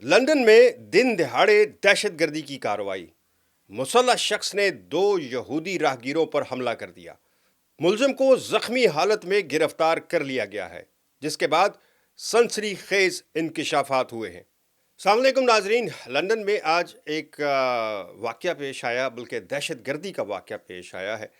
London में दिन दहाड़े दहशतगर्दी की कार्रवाई। मुसल्लह शख्स ने 2 यहूदी राहगीरों पर हमला कर दिया। मुलजिम को जख्मी हालत में गिरफ्तार कर लिया गया है, जिसके बाद सनसनीखेज इंकिशाफात हुए हैं। अस्सलाम वालेकुम नाजरीन, लंदन में आज एक वाक़या पेश आया, बल्कि दहशतगर्दी का वाक़या पेश आया है।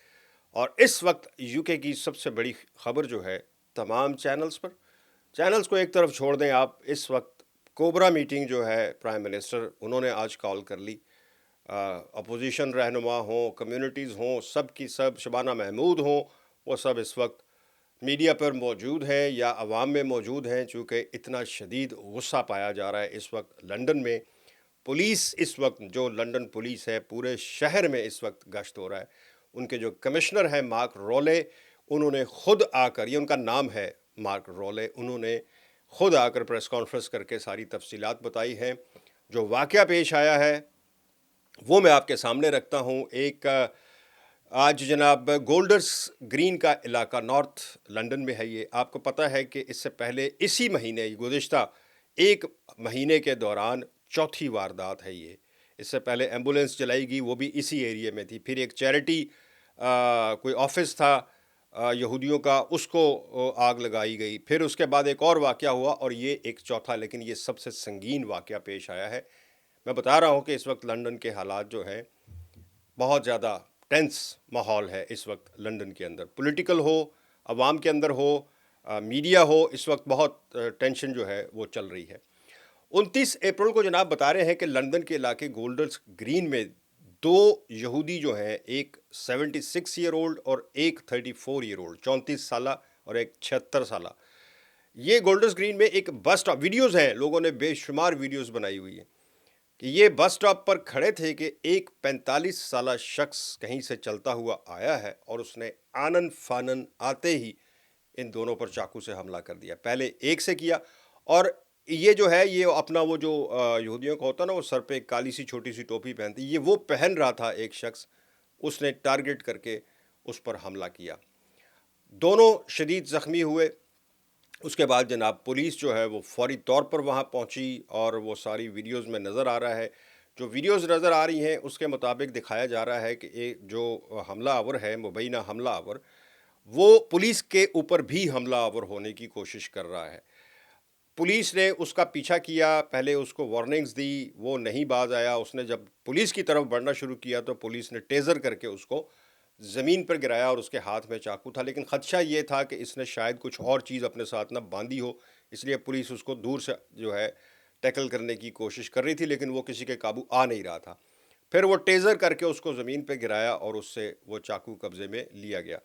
और इस वक्त यूके की सबसे बड़ी खबर जो है, तमाम चैनल्स को एक तरफ छोड़ दें आप, इस वक्त कोबरा मीटिंग जो है प्राइम मिनिस्टर उन्होंने आज कॉल कर ली। अपोजिशन रहनुमा हों, कम्युनिटीज़ हों, सब की सब, शबाना महमूद हों, वो सब इस वक्त मीडिया पर मौजूद हैं या अवाम में मौजूद हैं, चूँकि इतना शदीद गुस्सा पाया जा रहा है इस वक्त लंदन में। पुलिस इस वक्त, जो लंदन पुलिस है, पूरे शहर में इस वक्त गश्त हो रहा है। उनके जो कमिश्नर हैं मार्क रोले, उन्होंने ख़ुद आकर, ये उनका नाम है मार्क रोले, उन्होंने ख़ुद आकर प्रेस कॉन्फ्रेंस करके सारी तफसीलात बताई हैं। जो वाक़या पेश आया है वो मैं आपके सामने रखता हूँ। एक आज जनाब गोल्डर्स ग्रीन का इलाका नॉर्थ लंदन में है। ये आपको पता है कि इससे पहले इसी महीने, गुज़िश्ता एक महीने के दौरान चौथी वारदात है ये। इससे पहले एम्बुलेंस चलाई गई, वो भी इसी एरिया में थी। फिर एक चैरिटी कोई ऑफिस था यहूदियों का, उसको आग लगाई गई। फिर उसके बाद एक और वाक़या हुआ और ये एक चौथा, लेकिन ये सबसे संगीन वाक़या पेश आया है। मैं बता रहा हूँ कि इस वक्त लंदन के हालात जो हैं, बहुत ज़्यादा टेंस माहौल है इस वक्त लंदन के अंदर। पॉलिटिकल हो, अवाम के अंदर हो, मीडिया हो, इस वक्त बहुत टेंशन जो है वो चल रही है। 29 अप्रैल को जनाब बता रहे हैं कि लंदन के इलाके गोल्डर्स ग्रीन में 2 यहूदी जो हैं, एक 76 ईयर ओल्ड और एक 34 ईयर ओल्ड, 34 साल और एक 76 साल, ये गोल्डर्स ग्रीन में एक बस स्टॉप, वीडियोज़ हैं, लोगों ने बेशुमार वीडियोज़ बनाई हुई हैं कि ये बस स्टॉप पर खड़े थे कि एक 45 साल शख्स कहीं से चलता हुआ आया है और उसने आनन फानन आते ही इन दोनों पर चाकू से हमला कर दिया। पहले एक से किया, और ये जो है, ये अपना वो जो यहूदियों का होता है ना, वो सर पे एक काली सी छोटी सी टोपी पहनती, ये वो पहन रहा था एक शख्स, उसने टारगेट करके उस पर हमला किया। दोनों शदीद ज़ख्मी हुए। उसके बाद जनाब पुलिस जो है वो फौरी तौर पर वहाँ पहुँची और वो सारी वीडियोज़ में नज़र आ रहा है। जो वीडियोज़ नज़र आ रही हैं उसके मुताबिक दिखाया जा रहा है कि एक जो हमलावर है, मुबैना हमलावर, वो पुलिस के ऊपर भी हमलावर होने की कोशिश कर रहा है। पुलिस ने उसका पीछा किया, पहले उसको वार्निंग्स दी, वो नहीं बाज आया। उसने जब पुलिस की तरफ बढ़ना शुरू किया तो पुलिस ने टेज़र करके उसको ज़मीन पर गिराया और उसके हाथ में चाकू था। लेकिन ख़दशा ये था कि इसने शायद कुछ और चीज़ अपने साथ ना बांधी हो, इसलिए पुलिस उसको दूर से जो है टैकल करने की कोशिश कर रही थी, लेकिन वो किसी के काबू आ नहीं रहा था। फिर वो टेज़र करके उसको ज़मीन पर गिराया और उससे वो चाकू कब्ज़े में लिया गया।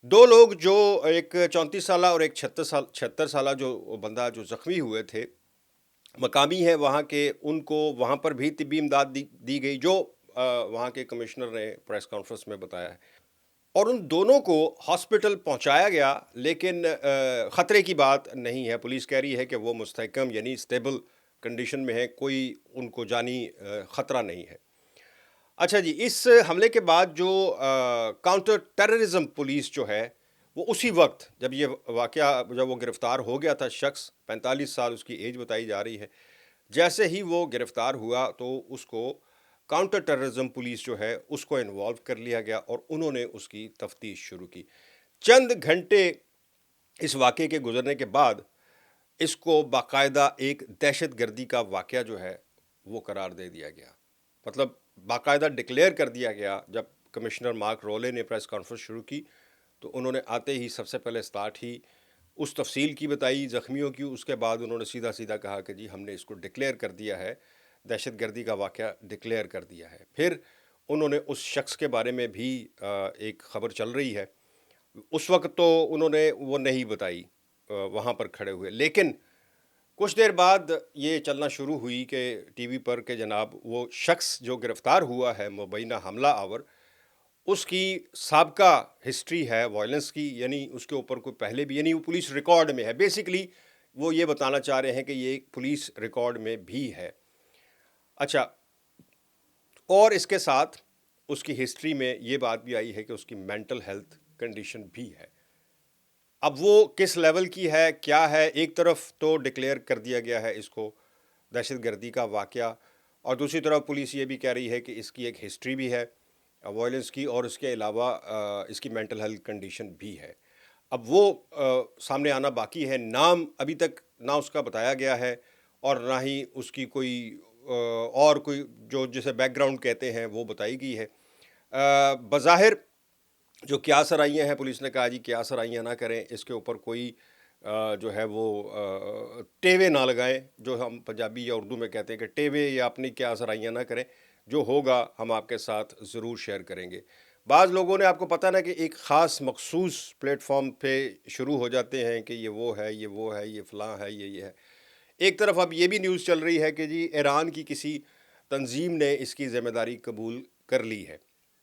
2 लोग, जो एक 34 साल और एक 76 साल जो बंदा जो ज़ख्मी हुए थे, मकामी हैं वहाँ के, उनको वहाँ पर भी तिब्बी इमदाद दी गई, जो वहाँ के कमिश्नर ने प्रेस कॉन्फ्रेंस में बताया है। और उन दोनों को हॉस्पिटल पहुँचाया गया, लेकिन ख़तरे की बात नहीं है। पुलिस कह रही है कि वो मुस्तहकम यानी स्टेबल कंडीशन में है, कोई उनको जानी ख़तरा नहीं है। अच्छा जी, इस हमले के बाद जो काउंटर टेररिज्म पुलिस जो है, वो उसी वक्त जब ये वाक़या, जब वो गिरफ़्तार हो गया था शख्स, 45 साल उसकी एज बताई जा रही है, जैसे ही वो गिरफ़्तार हुआ तो उसको काउंटर टेररिज्म पुलिस जो है उसको इन्वॉल्व कर लिया गया और उन्होंने उसकी तफ्तीश शुरू की। चंद घंटे इस वाक़े के गुजरने के बाद इसको बाकायदा एक दहशतगर्दी का वाक़या जो है वो करार दे दिया गया। मतलब बाकायदा डिक्लेयर कर दिया गया। जब कमिश्नर मार्क रोले ने प्रेस कॉन्फ्रेंस शुरू की तो उन्होंने आते ही सबसे पहले स्टार्ट ही उस तफसील की बताई ज़ख्मियों की। उसके बाद उन्होंने सीधा सीधा कहा कि जी हमने इसको डिक्लेयर कर दिया है, दहशतगर्दी का वाक़या डिक्लेयर कर दिया है। फिर उन्होंने उस शख्स के बारे में भी एक ख़बर चल रही है, उस वक्त तो उन्होंने वो नहीं बताई वहाँ पर खड़े हुए, लेकिन कुछ देर बाद ये चलना शुरू हुई कि टीवी पर कि जनाब वो शख्स जो गिरफ़्तार हुआ है, मुबैना हमला आवर, उसकी साबका हिस्ट्री है वायलेंस की, यानी उसके ऊपर कोई पहले भी, यानी वो पुलिस रिकॉर्ड में है। बेसिकली वो ये बताना चाह रहे हैं कि ये एक पुलिस रिकॉर्ड में भी है। अच्छा, और इसके साथ उसकी हिस्ट्री में ये बात भी आई है कि उसकी मेंटल हेल्थ कंडीशन भी है। अब वो किस लेवल की है, क्या है, एक तरफ तो डिक्लेयर कर दिया गया है इसको دہشت گردی کا واقعہ، اور دوسری طرف پولیس یہ بھی کہہ رہی ہے کہ اس کی ایک ہسٹری بھی ہے وائلنس کی، اور اس کے علاوہ اس کی مینٹل ہیلتھ کنڈیشن بھی ہے۔ اب وہ سامنے آنا باقی ہے، نام ابھی تک نہ اس کا بتایا گیا ہے اور نہ ہی اس کی کوئی اور کوئی جو جسے بیک گراؤنڈ کہتے ہیں وہ بتائی گئی ہے۔ بظاہر جو قیاس آرائیاں ہیں، پولیس نے کہا جی قیاس آرائیاں نہ کریں، اس کے اوپر کوئی جو ہے وہ ٹیوے نہ لگائیں، جو ہم پنجابی یا اردو میں کہتے ہیں کہ ٹیوے یا اپنی قیاس آرائیاں نہ کریں، جو ہوگا ہم آپ کے ساتھ ضرور شیئر کریں گے۔ بعض لوگوں نے، آپ کو پتہ نا کہ ایک خاص مخصوص پلیٹ فارم پہ شروع ہو جاتے ہیں کہ یہ وہ ہے، یہ وہ ہے، یہ فلاں ہے، یہ ہے۔ ایک طرف اب یہ بھی نیوز چل رہی ہے کہ جی ایران کی کسی تنظیم نے اس کی ذمہ داری قبول کر لی ہے۔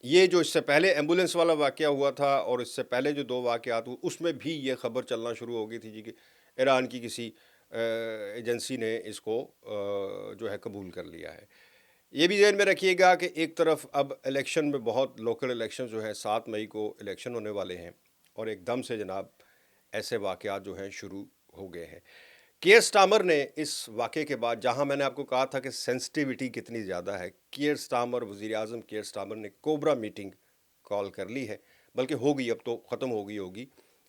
یہ جو اس سے پہلے ایمبولینس والا واقعہ ہوا تھا اور اس سے پہلے جو 2 واقعات ہوئے، اس میں بھی یہ خبر چلنا شروع ہو گئی تھی جی کہ ایران کی کسی ایجنسی نے اس کو جو ہے قبول کر لیا ہے۔ یہ بھی ذہن میں رکھیے گا کہ ایک طرف اب الیکشن میں بہت لوکل الیکشن جو ہیں 7 مئی کو الیکشن ہونے والے ہیں، اور ایک دم سے جناب ایسے واقعات جو ہیں شروع ہو گئے ہیں۔ کیئر سٹارمر نے اس واقعے کے بعد، جہاں میں نے آپ کو کہا تھا کہ سینسٹیوٹی کتنی زیادہ ہے، کیئر سٹارمر، وزیر اعظم کیئر سٹارمر نے کوبرا میٹنگ کال کر لی ہے، بلکہ ہو گئی، اب تو ختم ہو گئی ہوگی۔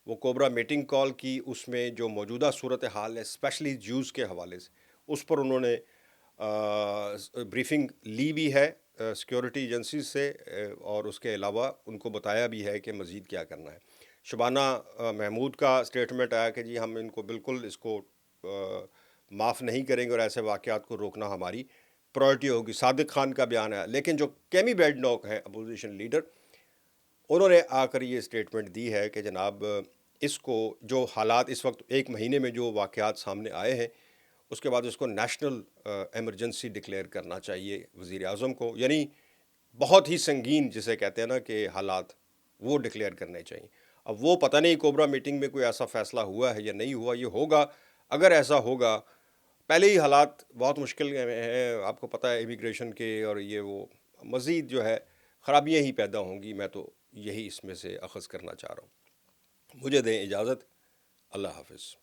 وہ کوبرا میٹنگ کال کی، اس میں جو موجودہ صورتحال ہے اسپیشلی جوز کے حوالے سے، اس پر انہوں نے بریفنگ لی بھی ہے سیکیورٹی ایجنسیز سے، اور اس کے علاوہ ان کو بتایا بھی ہے کہ مزید کیا کرنا ہے۔ شبانہ محمود کا اسٹیٹمنٹ آیا کہ جی ہم ان کو بالکل اس کو معاف نہیں کریں گے اور ایسے واقعات کو روکنا ہماری پرائرٹی ہوگی۔ صادق خان کا بیان ہے، لیکن جو کیمی بیڈنوک ہیں اپوزیشن لیڈر، انہوں نے آ کر یہ اسٹیٹمنٹ دی ہے کہ جناب اس کو، جو حالات اس وقت 1 مہینے میں جو واقعات سامنے آئے ہیں، اس کے بعد اس کو نیشنل ایمرجنسی ڈکلیئر کرنا چاہیے وزیر اعظم کو، یعنی بہت ہی سنگین جسے کہتے ہیں نا کہ حالات، وہ ڈکلیئر کرنے چاہیے۔ اب وہ پتہ نہیں کوبرا میٹنگ میں کوئی ایسا فیصلہ ہوا ہے یا نہیں ہوا، یہ ہوگا، اگر ایسا ہوگا، پہلے ہی حالات بہت مشکل ہیں، آپ کو پتہ ہے امیگریشن کے، اور یہ وہ مزید جو ہے خرابیاں ہی پیدا ہوں گی۔ میں تو یہی اس میں سے اخذ کرنا چاہ رہا ہوں۔ مجھے دیں اجازت، اللہ حافظ۔